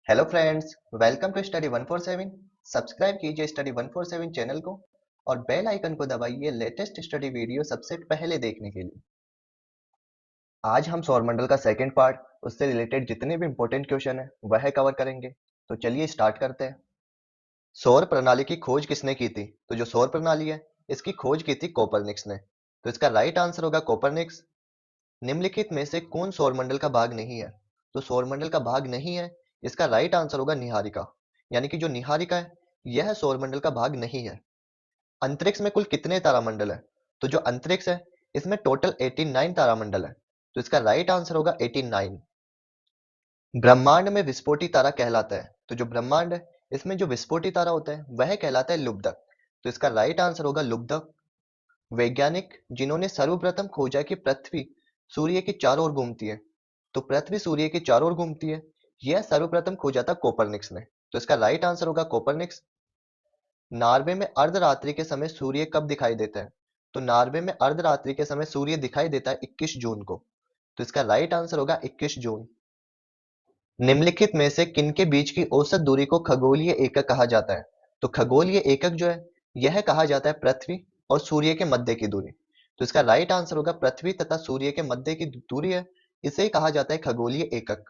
Hello friends, welcome to study 147। Subscribe कीजिए study 147 channel को और बेल आइकन को दबाइए लेटेस्ट स्टडी वीडियो सबसे पहले देखने के लिए। आज हम सौरमंडल का सेकंड पार्ट, उससे रिलेटेड जितने भी इंपॉर्टेंट क्वेश्चन है वह कवर करेंगे। तो चलिए स्टार्ट करते हैं। सौर प्रणाली की खोज किसने की थी? तो जो सौर प्रणाली है इसकी खोज की थी कोपरनिक्स ने। तो इसका राइट आंसर होगा कोपरनिक्स। निम्नलिखित में से कौन सौरमंडल का भाग नहीं है? तो सौरमंडल का भाग नहीं है, इसका राइट आंसर होगा निहारिका। यानी कि जो निहारिका है यह सौरमंडल का भाग नहीं है। अंतरिक्ष में कुल कितने तारामंडल है? तो जो अंतरिक्ष है इसमें टोटल 89 तारामंडल है। तो इसका राइट आंसर होगा 89। ब्रह्मांड में विस्फोटी तारा कहलाता है। तो जो ब्रह्मांड है इसमें जो विस्फोटी तारा होता है वह कहलाता है लुब्धक। तो इसका राइट आंसर होगा लुब्धक। वैज्ञानिक जिन्होंने सर्वप्रथम खोजा कि पृथ्वी सूर्य के चारों ओर घूमती है, तो पृथ्वी सूर्य के चारों ओर घूमती है, यह सर्वप्रथम खोजा था कोपरनिक्स ने। तो इसका राइट आंसर होगा कोपरनिक्स। नॉर्वे में अर्धरात्रि के समय सूर्य कब दिखाई देता है? तो नॉर्वे में अर्धरात्रि के समय सूर्य दिखाई देता है 21 जून को। तो इसका राइट आंसर होगा 21 जून। निम्नलिखित में से किनके बीच की औसत दूरी को खगोलीय एकक कहा जाता है? तो खगोलीय एकक जो है यह कहा जाता है पृथ्वी और सूर्य के मध्य की दूरी। तो इसका राइट आंसर होगा पृथ्वी तथा सूर्य के मध्य की दूरी है, इसे ही कहा जाता है खगोलीय एकक।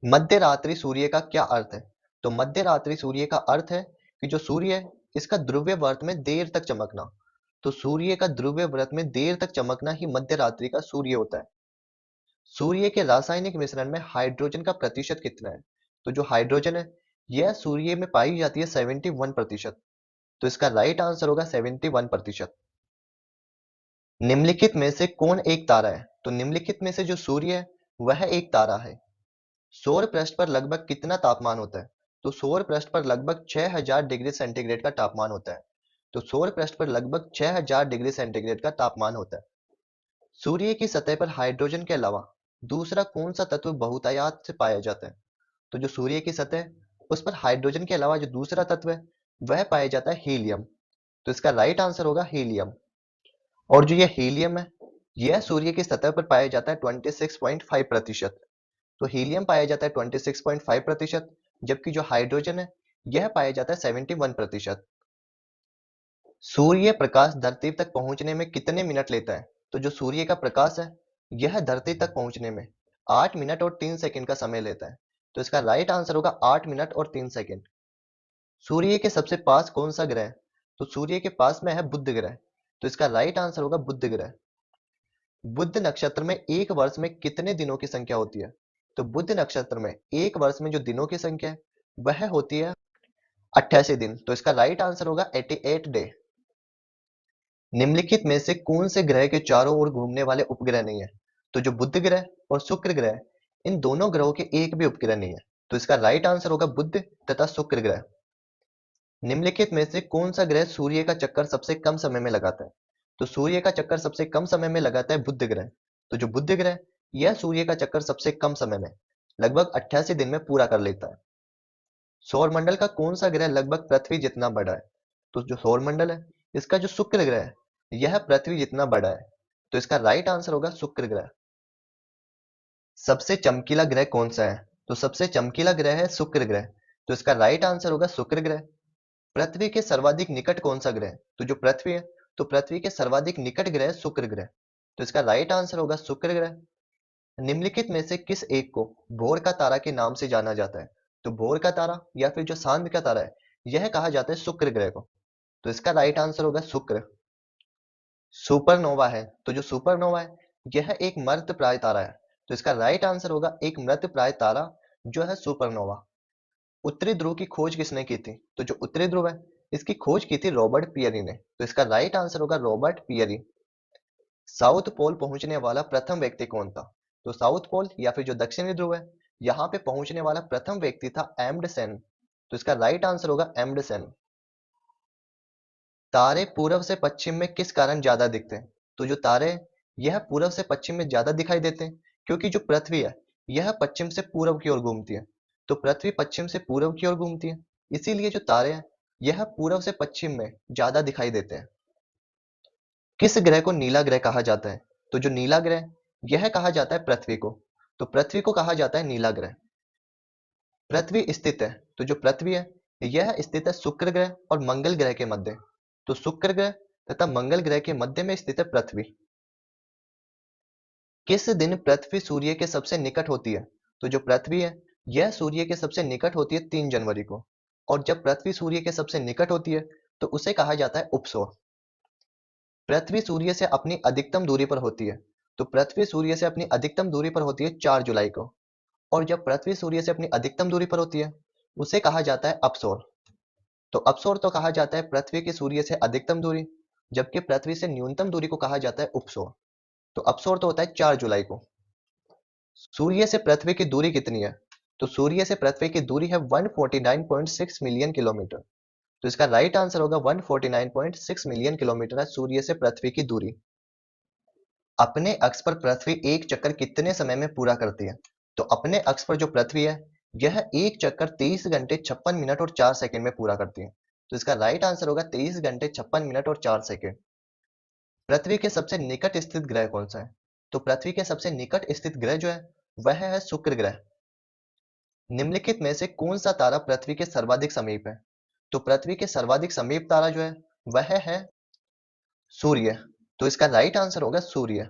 मध्य रात्रि सूर्य का क्या अर्थ है? तो मध्य रात्रि सूर्य का अर्थ है कि जो सूर्य है इसका ध्रुवीय व्रत में देर तक चमकना। तो सूर्य का ध्रुवीय व्रत में देर तक चमकना ही मध्य रात्रि का सूर्य होता है। सूर्य के रासायनिक मिश्रण में हाइड्रोजन का प्रतिशत कितना है? तो जो हाइड्रोजन है यह सूर्य में पाई जाती है 71%। तो इसका राइट आंसर होगा 71%। निम्नलिखित में से कौन एक तारा है? तो निम्नलिखित में से जो सूर्य है वह एक तारा है। सौर पृष्ठ पर लगभग कितना तापमान होता है? तो सौर पृष्ठ पर लगभग 6000 डिग्री सेंटीग्रेड का तापमान होता है। तो सौर पृष्ठ पर लगभग 6000 डिग्री सेंटीग्रेड का तापमान होता है। सूर्य की सतह पर हाइड्रोजन के अलावा दूसरा कौन सा तत्व बहुतायत से पाया जाता है? तो जो सूर्य की सतह है उस पर हाइड्रोजन के अलावा जो दूसरा तत्व है वह पाया जाता है हीलियम। तो इसका राइट आंसर होगा हीलियम। और जो ये हीलियम है यह सूर्य की सतह पर पाया जाता है 26.5%। तो हीलियम पाया जाता है 26.5%, जबकि जो हाइड्रोजन है यह पाया जाता है 71%। सूर्य प्रकाश धरती तक पहुंचने में कितने मिनट लेता है? तो जो सूर्य का प्रकाश है यह धरती तक पहुंचने में 8 मिनट और 3 सेकंड का समय लेता है। तो इसका राइट आंसर होगा 8 मिनट और 3 सेकंड। सूर्य के सबसे पास कौन सा ग्रह है? तो सूर्य के पास में है बुध ग्रह। तो इसका राइट आंसर होगा बुध ग्रह। बुध नक्षत्र में एक वर्ष में कितने दिनों की संख्या होती है? तो बुध नक्षत्र में एक वर्ष में जो दिनों की संख्या है वह होती है 88 दिन। तो इसका राइट आंसर होगा 88 डे। निम्नलिखित में से कौन से ग्रह के चारों ओर घूमने वाले उपग्रह नहीं है? तो जो बुध ग्रह और शुक्र ग्रह, इन दोनों ग्रहों के एक भी उपग्रह नहीं है। तो इसका राइट आंसर होगा बुध तथा शुक्र ग्रह। निम्नलिखित में से कौन सा ग्रह सूर्य का चक्कर सबसे कम समय में लगाता है? तो सूर्य का चक्कर सबसे कम समय में लगाता है बुध ग्रह। तो जो बुध ग्रह यह सूर्य का चक्कर सबसे कम समय में लगभग 88 दिन में पूरा कर लेता है। सौरमंडल का कौन सा ग्रह लगभग पृथ्वी जितना बड़ा है? तो जो सौरमंडल है इसका जो शुक्र ग्रह है यह पृथ्वी जितना बड़ा है। तो इसका राइट आंसर होगा शुक्र ग्रह। सबसे चमकीला ग्रह कौन सा है? तो सबसे चमकीला ग्रह है शुक्र ग्रह। तो इसका राइट आंसर होगा शुक्र ग्रह। पृथ्वी के सर्वाधिक निकट कौन सा ग्रह? तो जो पृथ्वी है तो पृथ्वी के सर्वाधिक निकट ग्रह शुक्र ग्रह। तो इसका राइट आंसर होगा शुक्र ग्रह। निम्नलिखित में से किस एक को भोर का तारा के नाम से जाना जाता है? तो भोर का तारा या फिर जो चांद का तारा है यह कहा जाता है शुक्र ग्रह को। तो इसका राइट आंसर होगा शुक्र। सुपरनोवा है, तो जो सुपरनोवा है यह एक मर्त्यप्राय तारा है। तो इसका राइट आंसर होगा एक मर्त्यप्राय तारा जो है सुपरनोवा। उत्तरी ध्रुव की खोज किसने की थी? तो जो उत्तरी ध्रुव है इसकी खोज की थी रॉबर्ट पियरी ने। तो इसका राइट आंसर होगा रॉबर्ट पियरी। साउथ पोल पहुंचने वाला प्रथम व्यक्ति कौन था? तो साउथ पोल या फिर जो दक्षिणी ध्रुव है यहाँ पे पहुंचने वाला प्रथम व्यक्ति था एम्डसेन। तो इसका राइट आंसर होगा एम्डसेन। तारे पूर्व से पश्चिम में किस कारण ज्यादा दिखते हैं? तो जो तारे हैं, यह पूर्व से पश्चिम में ज्यादा दिखाई देते हैं क्योंकि जो पृथ्वी है यह पश्चिम से पूर्व की ओर घूमती है। तो पृथ्वी पश्चिम से पूर्व की ओर घूमती है, इसीलिए जो तारे हैं यह पूर्व से पश्चिम में ज्यादा दिखाई देते हैं। किस ग्रह को नीला ग्रह कहा जाता है? तो जो नीला ग्रह यह कहा जाता है पृथ्वी को। तो पृथ्वी को कहा जाता है नीला ग्रह। पृथ्वी स्थित है, तो जो पृथ्वी है यह स्थित है शुक्र ग्रह और मंगल ग्रह के मध्य। तो शुक्र ग्रह तथा मंगल ग्रह के मध्य में स्थित है पृथ्वी। किस दिन पृथ्वी सूर्य के सबसे निकट होती है? तो जो पृथ्वी है यह सूर्य के सबसे निकट होती है 3 जनवरी को। और जब पृथ्वी सूर्य के सबसे निकट होती है तो उसे कहा जाता है उपसौर। पृथ्वी सूर्य से अपनी अधिकतम दूरी पर होती है, तो पृथ्वी सूर्य से अपनी अधिकतम दूरी पर होती है 4 जुलाई को। और जब पृथ्वी सूर्य से अपनी अधिकतम दूरी पर होती है उसे कहा जाता है अपसौर। तो अपसौर तो कहा जाता है पृथ्वी की सूर्य से अधिकतम दूरी, जबकि पृथ्वी से न्यूनतम दूरी को कहा जाता है उपसौर। तो अपसौर तो होता है 4 जुलाई को। सूर्य से पृथ्वी की दूरी कितनी है? तो सूर्य से पृथ्वी की दूरी है 149.6 मिलियन किलोमीटर। तो इसका राइट आंसर होगा 149.6 मिलियन किलोमीटर है सूर्य से पृथ्वी की दूरी। अपने अक्ष पर पृथ्वी एक चक्कर कितने समय में पूरा करती है? तो अपने अक्ष पर जो पृथ्वी है यह एक चक्कर 23 घंटे 56 मिनट और 4 सेकंड में पूरा करती है। तो इसका राइट आंसर होगा 23 घंटे 56 मिनट और 4 सेकंड। पृथ्वी के सबसे निकट स्थित ग्रह कौन सा है? तो पृथ्वी के सबसे निकट स्थित ग्रह जो है वह है शुक्र ग्रह। निम्नलिखित में से कौन सा तारा पृथ्वी के सर्वाधिक समीप है? तो पृथ्वी के सर्वाधिक समीप तारा जो है वह है सूर्य। तो इसका राइट आंसर होगा सूर्य।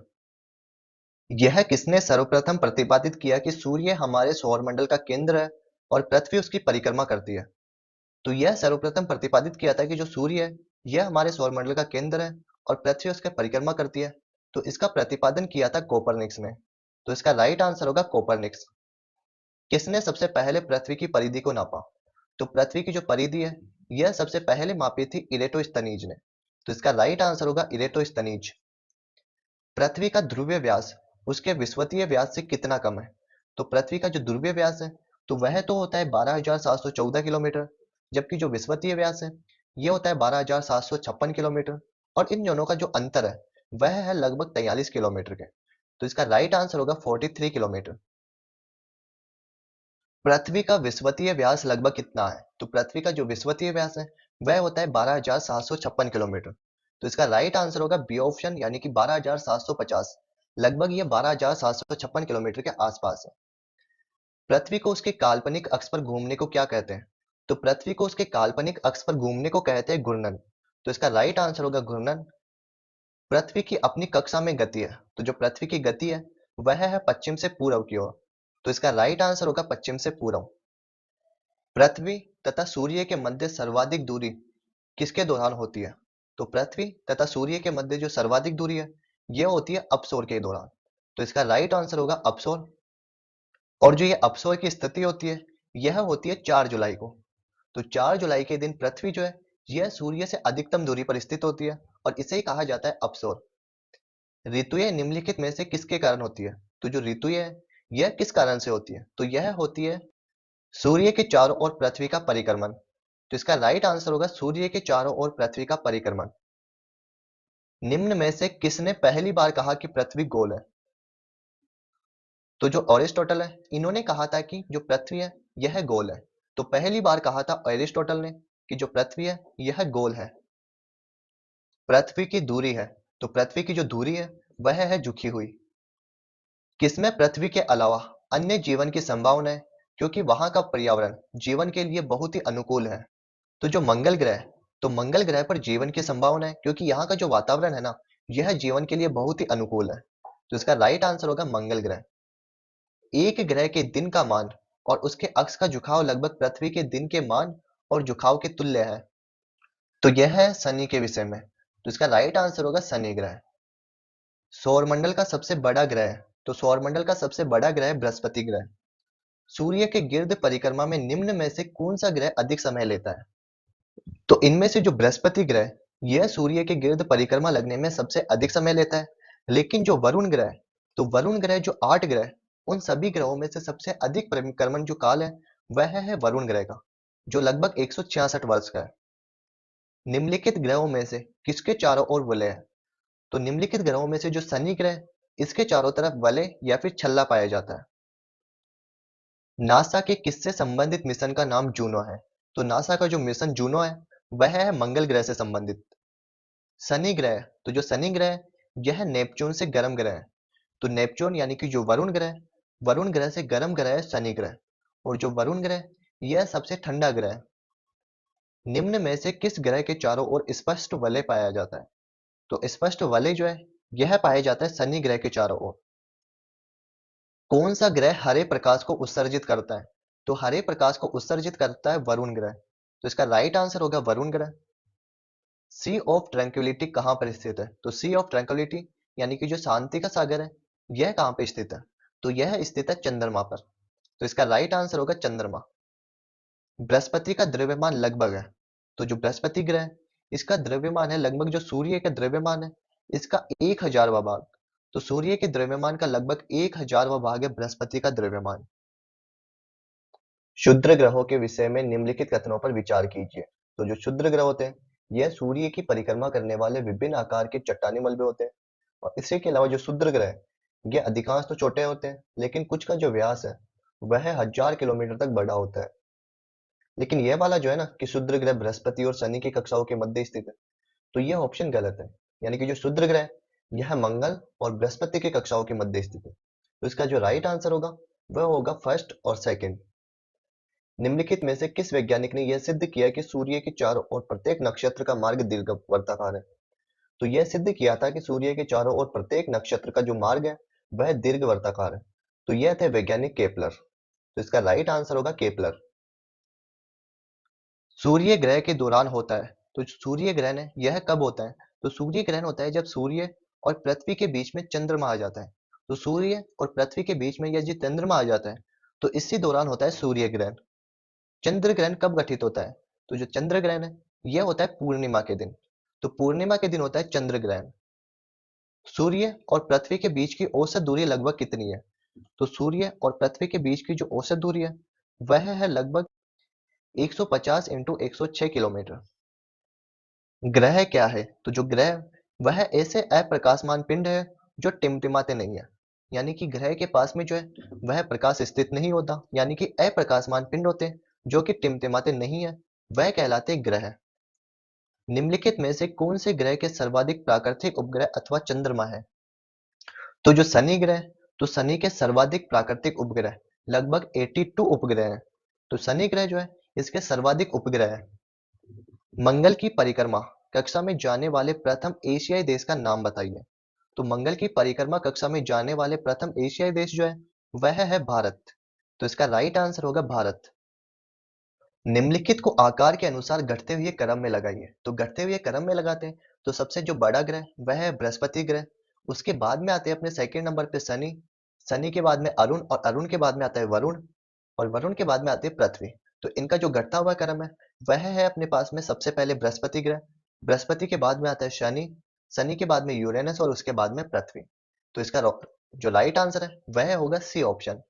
यह किसने सर्वप्रथम प्रतिपादित किया कि सूर्य हमारे सौरमंडल का केंद्र है और पृथ्वी उसकी परिक्रमा करती है? तो यह सर्वप्रथम प्रतिपादित किया था कि जो सूर्य है यह हमारे सौरमंडल का केंद्र है और पृथ्वी उसकी परिक्रमा करती है। तो इसका प्रतिपादन किया था कोपरनिक्स ने। तो इसका राइट आंसर होगा कोपरनिक्स। किसने सबसे पहले पृथ्वी की परिधि को नापा? तो पृथ्वी की जो परिधि है यह सबसे पहले मापी थी इरेटोस्थनीज ने। तो इसका राइट आंसर होगा इरेटोस्थनीज। पृथ्वी का ध्रुवीय व्यास उसके विषुवतीय व्यास से कितना कम है? तो पृथ्वी का जो ध्रुवीय व्यास है तो वह तो होता है 12,714 किलोमीटर, जबकि जो विषुवतीय व्यास है यह होता है 12,756 किलोमीटर। और इन दोनों का जो अंतर है वह है लगभग 43 किलोमीटर के। तो इसका राइट आंसर होगा 43 किलोमीटर। पृथ्वी का विषुवतीय व्यास लगभग कितना है? तो पृथ्वी का जो विषुवतीय व्यास है वह होता है 12,756 किलोमीटर। तो इसका राइट आंसर होगा बी ऑप्शन यानी कि 12,750। लगभग ये 12,756 किलोमीटर के आसपास है। पृथ्वी को उसके काल्पनिक अक्ष पर घूमने को क्या कहते हैं? तो पृथ्वी को उसके काल्पनिक अक्ष पर घूमने को कहते हैं घूर्णन। तो इसका राइट आंसर होगा घूर्णन। पृथ्वी की अपनी कक्षा में गति है, तो जो पृथ्वी की गति है वह है पश्चिम से पूर्व की ओर। तो इसका राइट आंसर होगा पश्चिम से पूर्व। पृथ्वी तथा सूर्य के मध्य सर्वाधिक दूरी किसके दौरान होती है? तो पृथ्वी तथा सूर्य के मध्य जो सर्वाधिक दूरी है यह होती है अपसौर के दौरान। तो इसका राइट आंसर होगा अपसौर। और जो ये अपसौर की स्थिति होती है यह होती है 4 जुलाई को। तो 4 जुलाई के दिन पृथ्वी जो है यह सूर्य से अधिकतम दूरी पर स्थित होती है और इसे ही कहा जाता है अपसौर। ऋतुएं निम्नलिखित में से किसके कारण होती है? तो जो ऋतुएं है यह किस कारण से होती है? तो यह होती है सूर्य के चारों ओर पृथ्वी का परिक्रमण। तो इसका राइट आंसर होगा सूर्य के चारों ओर पृथ्वी का परिक्रमण। निम्न में से किसने पहली बार कहा कि पृथ्वी गोल है? तो जो अरिस्टोटल है इन्होंने कहा था कि जो पृथ्वी है यह गोल है। तो पहली बार कहा था अरिस्टोटल ने कि जो पृथ्वी है यह गोल है। पृथ्वी की दूरी है, तो पृथ्वी की जो दूरी है वह है झुकी हुई। किसमें पृथ्वी के अलावा अन्य जीवन की संभावना है क्योंकि वहां का पर्यावरण जीवन के लिए बहुत ही अनुकूल है? तो जो मंगल ग्रह है, तो मंगल ग्रह पर जीवन की संभावना है क्योंकि यहाँ का जो वातावरण है ना यह जीवन के लिए बहुत ही अनुकूल है। तो इसका राइट आंसर होगा मंगल ग्रह। एक ग्रह के दिन का मान और उसके अक्ष का झुकाव लगभग पृथ्वी के दिन के मान और झुकाव के तुल्य है। तो यह है शनि के विषय में। तो इसका राइट आंसर होगा शनि ग्रह। सौरमंडल का सबसे बड़ा ग्रह, तो सौरमंडल का सबसे बड़ा ग्रह बृहस्पति ग्रह। सूर्य के गिर्द परिक्रमा में निम्न में से कौन सा ग्रह अधिक समय लेता है? तो इनमें से जो बृहस्पति ग्रह यह सूर्य के गिर्द परिक्रमा लगने में सबसे अधिक समय लेता है। लेकिन जो वरुण ग्रह, तो वरुण ग्रह जो 8 ग्रह उन सभी ग्रहों में से सबसे अधिक परिक्रमण जो काल है वह है वरुण ग्रह का, जो लगभग 166 वर्ष का है। निम्नलिखित ग्रहों में से किसके चारों ओर वलय है? तो निम्नलिखित ग्रहों में से जो शनि ग्रह इसके चारों तरफ वलय या फिर छल्ला पाया जाता है। नासा के किससे संबंधित मिशन का नाम जूनो है? तो नासा का जो मिशन जूनो है वह है मंगल ग्रह से संबंधित। शनि ग्रह, तो जो शनि ग्रह यह नेपच्यून से गर्म ग्रह है। तो नेपच्यून यानी कि जो वरुण ग्रह से गर्म ग्रह है शनि ग्रह। और जो वरुण ग्रह यह सबसे ठंडा ग्रह है। निम्न में से किस ग्रह के चारों ओर स्पष्ट वलय पाया जाता है? तो स्पष्ट वलय जो है यह पाया जाता है शनि ग्रह के चारों ओर। कौन सा ग्रह हरे प्रकाश को उत्सर्जित करता है? तो हरे प्रकाश को उत्सर्जित करता है वरुण ग्रह। तो इसका राइट आंसर होगा वरुण ग्रह। सी ऑफ ट्रैंक्विलिटी कहां पर स्थित है? तो सी ऑफ ट्रैंक्विलिटी यानी कि जो शांति का सागर है यह कहां पे स्थित है? तो यह स्थित है चंद्रमा पर। तो इसका राइट आंसर होगा चंद्रमा। बृहस्पति का द्रव्यमान लगभग है। तो जो बृहस्पति ग्रह है, इसका द्रव्यमान है लगभग जो सूर्य का द्रव्यमान है इसका 1000वां भाग। तो सूर्य के द्रव्यमान का लगभग 1000वां भाग है बृहस्पति का द्रव्यमान। क्षुद्र ग्रहों के विषय में निम्नलिखित कथनों पर विचार कीजिए। तो जो क्षुद्र ग्रह होते हैं यह सूर्य की परिक्रमा करने वाले विभिन्न आकार के चट्टानी मलबे होते हैं। और इसी के अलावा जो क्षुद्र ग्रह है ये अधिकांश तो छोटे होते हैं, लेकिन कुछ का जो व्यास है वह 1000 किलोमीटर तक बड़ा होता है। लेकिन यह वाला जो है ना कि क्षुद्र ग्रह बृहस्पति और शनि की कक्षाओं के मध्य स्थित है, तो यह ऑप्शन गलत है। यानी कि जो क्षुद्र ग्रह है, यह मंगल और बृहस्पति की कक्षाओं के मध्य स्थित है। तो इसका जो राइट आंसर होगा वह होगा फर्स्ट और सेकंड। निम्नलिखित में से किस वैज्ञानिक ने यह सिद्ध किया कि सूर्य के चारों ओर प्रत्येक नक्षत्र का मार्ग दीर्घवृत्ताकार है? तो यह सिद्ध किया था कि सूर्य के चारों ओर प्रत्येक नक्षत्र का जो मार्ग है वह दीर्घवृत्ताकार है। तो यह थे वैज्ञानिक केपलर। तो इसका राइट आंसर होगा केपलर। सूर्य ग्रह के दौरान होता है। तो सूर्य ग्रहण है यह कब होता है? तो सूर्य ग्रहण होता है जब सूर्य और पृथ्वी के बीच में चंद्रमा आ जाता है। तो सूर्य और पृथ्वी के बीच में यह जो चंद्रमा आ जाता है तो इसी दौरान होता है सूर्य ग्रहण। चंद्र ग्रहण कब गठित होता है? तो जो चंद्र ग्रहण है यह होता है पूर्णिमा के दिन। तो पूर्णिमा के दिन होता है चंद्र ग्रहण। सूर्य और पृथ्वी के बीच की औसत दूरी लगभग कितनी है? तो सूर्य और पृथ्वी के बीच की जो औसत दूरी है वह है लगभग 150 इंटू 106 किलोमीटर। ग्रह क्या है? तो जो ग्रह वह ऐसे अप्रकाशमान पिंड है जो टिमटिमाते नहीं है। यानी कि ग्रह के पास में जो है वह प्रकाश स्थित नहीं होता, यानी कि अप्रकाशमान पिंड होते हैं जो कि टिमटिमाते नहीं है, वह कहलाते ग्रह। निम्नलिखित में से कौन से ग्रह के सर्वाधिक प्राकृतिक उपग्रह अथवा चंद्रमा है? तो जो शनि ग्रह, तो शनि के सर्वाधिक प्राकृतिक उपग्रह लगभग 82 उपग्रह हैं। तो शनि ग्रह जो है इसके सर्वाधिक उपग्रह है। मंगल की परिक्रमा कक्षा में जाने वाले प्रथम एशियाई देश का नाम बताइए। तो मंगल की परिक्रमा कक्षा में जाने वाले प्रथम एशियाई देश जो है वह है भारत। तो इसका राइट आंसर होगा भारत। निम्नलिखित को आकार के अनुसार घटते हुए क्रम में लगाइए। तो घटते हुए क्रम में लगाते हैं तो सबसे जो बड़ा ग्रह वह है बृहस्पति ग्रह। उसके बाद में आते हैं अपने सेकंड नंबर पे शनि। शनि के बाद में अरुण और अरुण के बाद में आता है वरुण और वरुण के बाद में आती है पृथ्वी। तो इनका जो घटता हुआ क्रम है वह है अपने पास में सबसे पहले बृहस्पति ग्रह। बृहस्पति के बाद में आता है शनि। शनि के बाद में यूरेनस और उसके बाद में पृथ्वी। तो इसका जो राइट आंसर है वह होगा सी ऑप्शन।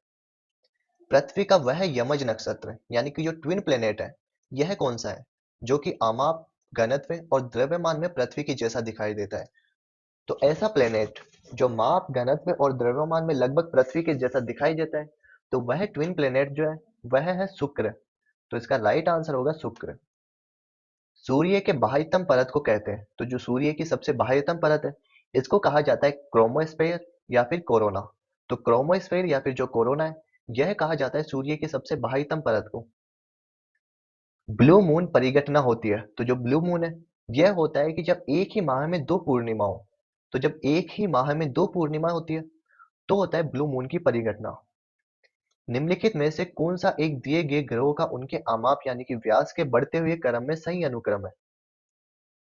पृथ्वी का वह यमज नक्षत्र यानी कि जो ट्विन प्लेनेट है यह कौन सा है जो कि आमाप घनत्व और द्रव्यमान में पृथ्वी की जैसा दिखाई देता है? तो ऐसा प्लेनेट जो माप घनत्व और द्रव्यमान में लगभग पृथ्वी के जैसा दिखाई देता है तो वह ट्विन प्लेनेट जो है वह है शुक्र। तो इसका राइट आंसर होगा शुक्र। सूर्य के बाह्यतम परत को कहते हैं। तो जो सूर्य की सबसे बाह्यतम परत है इसको कहा जाता है क्रोमोस्फेयर या फिर कोरोना। तो क्रोमोस्फेयर या फिर जो कोरोना है यह कहा जाता है सूर्य की सबसे बाह्यतम परत को। ब्लू मून परिघटना होती है। तो जो ब्लू मून है यह होता है कि जब एक ही माह में दो पूर्णिमा हो। तो जब एक ही माह में दो पूर्णिमा होती है तो होता है ब्लू मून की परिघटना। निम्नलिखित में से कौन सा एक दिए गए ग्रहों का उनके आमाप यानी कि व्यास के बढ़ते हुए क्रम में सही अनुक्रम है?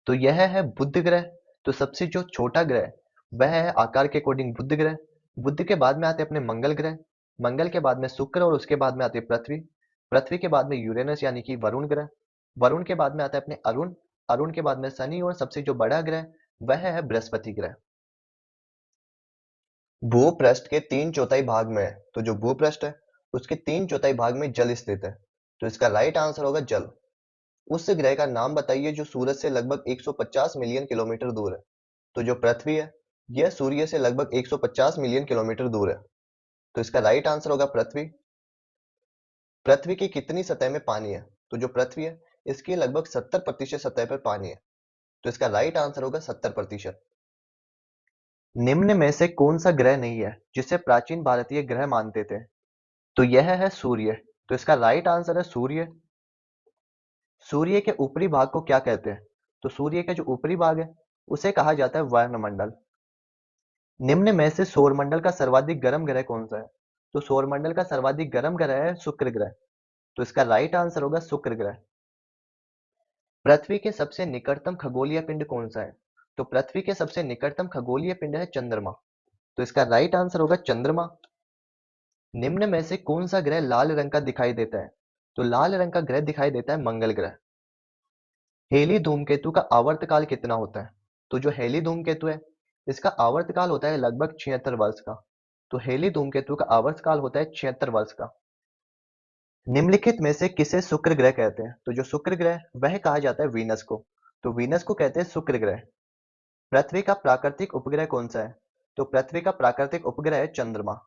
तो यह है बुध ग्रह। तो सबसे जो छोटा ग्रह वह है आकार के अकॉर्डिंग बुध ग्रह। बुध के बाद में आते हैं अपने मंगल ग्रह। मंगल के बाद में शुक्र और उसके बाद में आती है पृथ्वी। पृथ्वी के बाद में यूरेनस यानी कि वरुण ग्रह। वरुण के बाद में आता है अपने अरुण। अरुण के बाद में शनि और सबसे जो बड़ा ग्रह वह है बृहस्पति ग्रह। भूपृष्ठ के 3/4 भाग में है। तो जो भूपृष्ठ है उसके 3/4 भाग में जल स्थित है। तो इसका राइट आंसर होगा जल। उस ग्रह का नाम बताइए जो सूरज से लगभग 150 मिलियन किलोमीटर दूर है। तो जो पृथ्वी है यह सूर्य से लगभग 150 मिलियन किलोमीटर दूर है। तो इसका राइट आंसर होगा पृथ्वी। पृथ्वी की कितनी सतह में पानी है? तो जो पृथ्वी है इसकी लगभग 70% सतह पर पानी है। तो इसका राइट आंसर होगा 70%। निम्न में से कौन सा ग्रह नहीं है जिसे प्राचीन भारतीय ग्रह मानते थे? तो यह है सूर्य। तो इसका राइट आंसर है सूर्य। सूर्य के ऊपरी भाग को क्या कहते हैं? तो सूर्य का जो ऊपरी भाग है उसे कहा जाता है वर्णमंडल। निम्न में से सौरमंडल का सर्वाधिक गर्म ग्रह कौन सा है? तो सौरमंडल का सर्वाधिक गर्म ग्रह है शुक्र ग्रह। तो इसका राइट आंसर होगा शुक्र ग्रह। पृथ्वी के सबसे निकटतम खगोलीय पिंड कौन सा है? तो पृथ्वी के सबसे निकटतम खगोलीय पिंड है चंद्रमा। तो इसका राइट आंसर होगा चंद्रमा। निम्न में से कौन सा ग्रह लाल रंग का दिखाई देता है? तो लाल रंग का ग्रह दिखाई देता है मंगल ग्रह। हेली धूमकेतु का आवर्तकाल कितना होता है? तो जो हेली धूमकेतु है इसका आवर्तकाल होता है लगभग 76 वर्ष का। तो हेली धूमकेतु का आवर्तकाल होता है 76 वर्ष का। निम्नलिखित में से किसे शुक्र ग्रह कहते हैं? तो जो शुक्र ग्रह वह कहा जाता है वीनस को। तो वीनस को कहते हैं शुक्र ग्रह। पृथ्वी का प्राकृतिक उपग्रह कौन सा है? तो पृथ्वी का प्राकृतिक उपग्रह है चंद्रमा।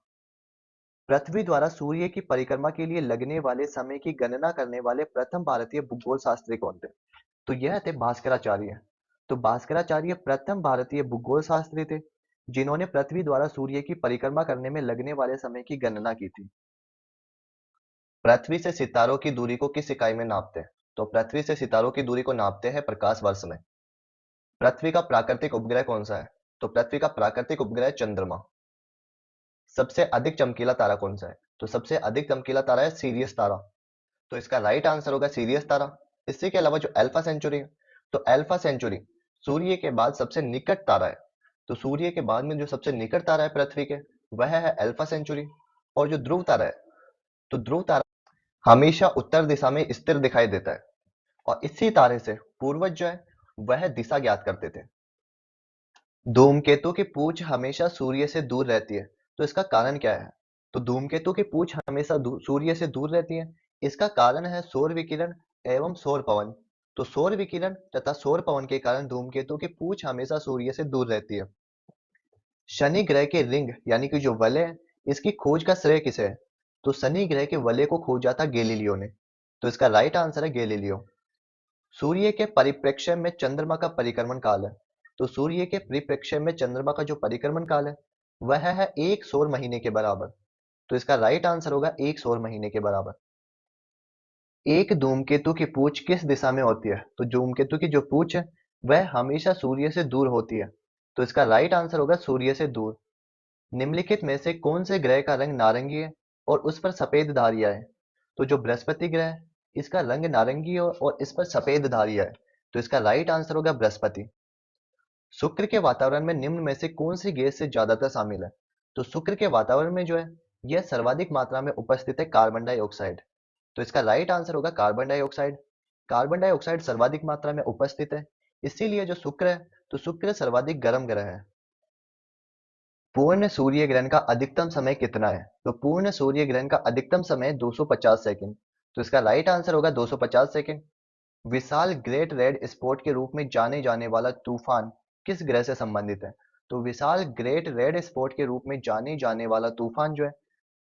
पृथ्वी द्वारा सूर्य की परिक्रमा के लिए लगने वाले समय की गणना करने वाले प्रथम भारतीय भूगोल शास्त्री कौन थे? तो यह थे भास्कराचार्य। तो भास्कराचार्य प्रथम भारतीय भूगोल शास्त्री थे जिन्होंने पृथ्वी द्वारा सूर्य की परिक्रमा करने में लगने वाले समय की गणना की थी। पृथ्वी से सितारों की दूरी को किस इकाई में नापते हैं? तो पृथ्वी से सितारों की दूरी को नापते हैं प्रकाश वर्ष में। पृथ्वी का प्राकृतिक उपग्रह कौन सा है? तो पृथ्वी का प्राकृतिक उपग्रह चंद्रमा। सबसे अधिक चमकीला तारा कौन सा है? तो सबसे अधिक चमकीला तारा है सीरियस तारा। तो इसका राइट आंसर होगा सीरियस तारा। इसी के अलावा जो अल्फा सेंचुरी है, तो अल्फा सेंचुरी सूर्य के बाद सबसे निकट तारा है। तो सूर्य के बाद में जो सबसे निकट तारा है पृथ्वी के वह है अल्फा सेंचुरी। और जो ध्रुव तारा है, तो ध्रुव तारा हमेशा उत्तर दिशा में स्थिर दिखाई देता है और इसी तारे से पूर्वज जो है वह दिशा ज्ञात करते थे। धूमकेतु की पूंछ हमेशा सूर्य से दूर रहती है, तो इसका कारण क्या है? तो धूमकेतु की पूंछ हमेशा सूर्य से दूर रहती है, इसका कारण है सौर विकिरण एवं सौर पवन। तो सौर विकिरण तथा सौर पवन के कारण धूमकेतु की पूंछ हमेशा सूर्य से दूर रहती है। शनि ग्रह के रिंग यानी कि जो वलय है इसकी खोज का श्रेय किसे है? तो शनि ग्रह के वलय को खोजा था गैलीलियो ने। तो इसका राइट आंसर है गैलीलियो। सूर्य के परिप्रेक्ष्य में चंद्रमा का परिक्रमण काल है। तो सूर्य के परिप्रेक्ष्य में चंद्रमा का जो परिक्रमण काल है वह है एक सौर महीने के बराबर। तो इसका राइट आंसर होगा एक सौर महीने के बराबर। एक धूमकेतु की पूंछ किस दिशा में होती है? तो धूमकेतु की जो पूंछ है वह हमेशा सूर्य से दूर होती है। तो इसका राइट आंसर होगा सूर्य से दूर। निम्नलिखित में से कौन से ग्रह का रंग नारंगी है और उस पर सफेद धारियां है? तो जो बृहस्पति ग्रह है इसका रंग नारंगी है और इस पर सफेद धारियां है। तो इसका राइट आंसर होगा बृहस्पति। शुक्र के वातावरण में निम्न में से कौन सी गैस से ज्यादातर शामिल है? तो शुक्र के वातावरण में जो है यह सर्वाधिक मात्रा में उपस्थित है कार्बन डाइऑक्साइड। तो इसका राइट आंसर होगा कार्बन डाइऑक्साइड। कार्बन डाइऑक्साइड सर्वाधिक मात्रा में उपस्थित है, इसीलिए जो शुक्र है तो शुक्र सर्वाधिक गर्म ग्रह है। पूर्ण सूर्य ग्रहण का अधिकतम समय कितना है? तो पूर्ण सूर्य ग्रहण का अधिकतम समय 250 सेकंड। तो इसका राइट आंसर होगा 250 सेकंड। विशाल ग्रेट रेड स्पॉट के रूप में जाने जाने वाला तूफान किस ग्रह से संबंधित है? तो विशाल ग्रेट रेड स्पॉट के रूप में जाने जाने वाला तूफान जो है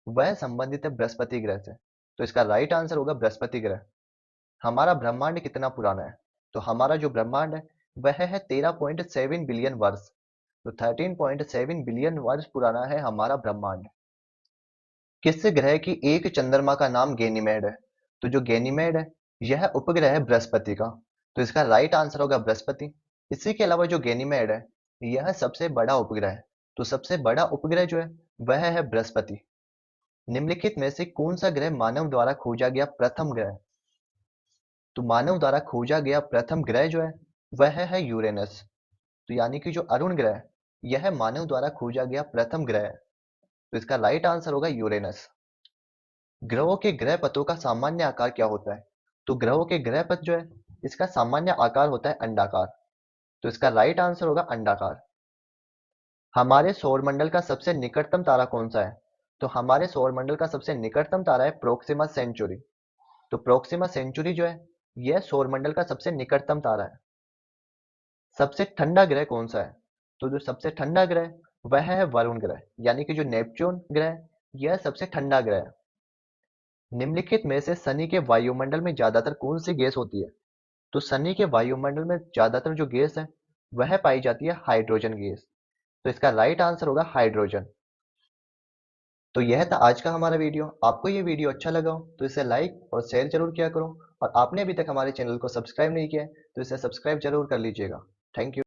वह संबंधित है बृहस्पति ग्रह से। तो इसका राइट आंसर होगा बृहस्पति ग्रह। हमारा ब्रह्मांड कितना पुराना है? तो हमारा जो ब्रह्मांड है वह है 13.7 बिलियन वर्ष। तो 13.7 बिलियन वर्ष पुराना है हमारा ब्रह्मांड। किस ग्रह की एक चंद्रमा का नाम गैनीमेड है? तो जो गैनीमेड है यह उपग्रह है बृहस्पति का। तो इसका राइट आंसर होगा बृहस्पति। इसी के अलावा जो गैनीमेड है यह सबसे बड़ा उपग्रह है। तो सबसे बड़ा उपग्रह जो है वह है बृहस्पति। निम्नलिखित में से कौन सा ग्रह मानव द्वारा खोजा गया प्रथम ग्रह? तो मानव द्वारा खोजा गया प्रथम ग्रह जो है वह है यूरेनस। तो यानी कि जो अरुण ग्रह है यह मानव द्वारा खोजा गया प्रथम ग्रह है। तो इसका राइट आंसर होगा यूरेनस। ग्रहों के ग्रह पथों का सामान्य आकार क्या होता है? तो ग्रहों के ग्रह पथ जो है इसका सामान्य आकार होता है अंडाकार। तो इसका राइट आंसर होगा अंडाकार। हमारे सौरमंडल का सबसे निकटतम तारा कौन सा है? तो हमारे सौरमंडल का सबसे निकटतम तारा है प्रोक्सिमा सेंचुरी। तो प्रोक्सिमा सेंचुरी जो है यह सौरमंडल का सबसे निकटतम तारा है। सबसे ठंडा ग्रह कौन सा है? तो जो सबसे ठंडा ग्रह वह है वरुण ग्रह यानी कि जो नेपच्यून ग्रह यह सबसे ठंडा ग्रह है। निम्नलिखित में से शनि के वायुमंडल में ज्यादातर कौन सी गैस होती है? तो शनि के वायुमंडल में ज्यादातर जो गैस है वह पाई जाती है हाइड्रोजन गैस। तो इसका राइट आंसर होगा हाइड्रोजन। तो यह था आज का हमारा वीडियो। आपको ये वीडियो अच्छा लगा हो तो इसे लाइक और शेयर जरूर किया करो, और आपने अभी तक हमारे चैनल को सब्सक्राइब नहीं किया है तो इसे सब्सक्राइब जरूर कर लीजिएगा। Thank you.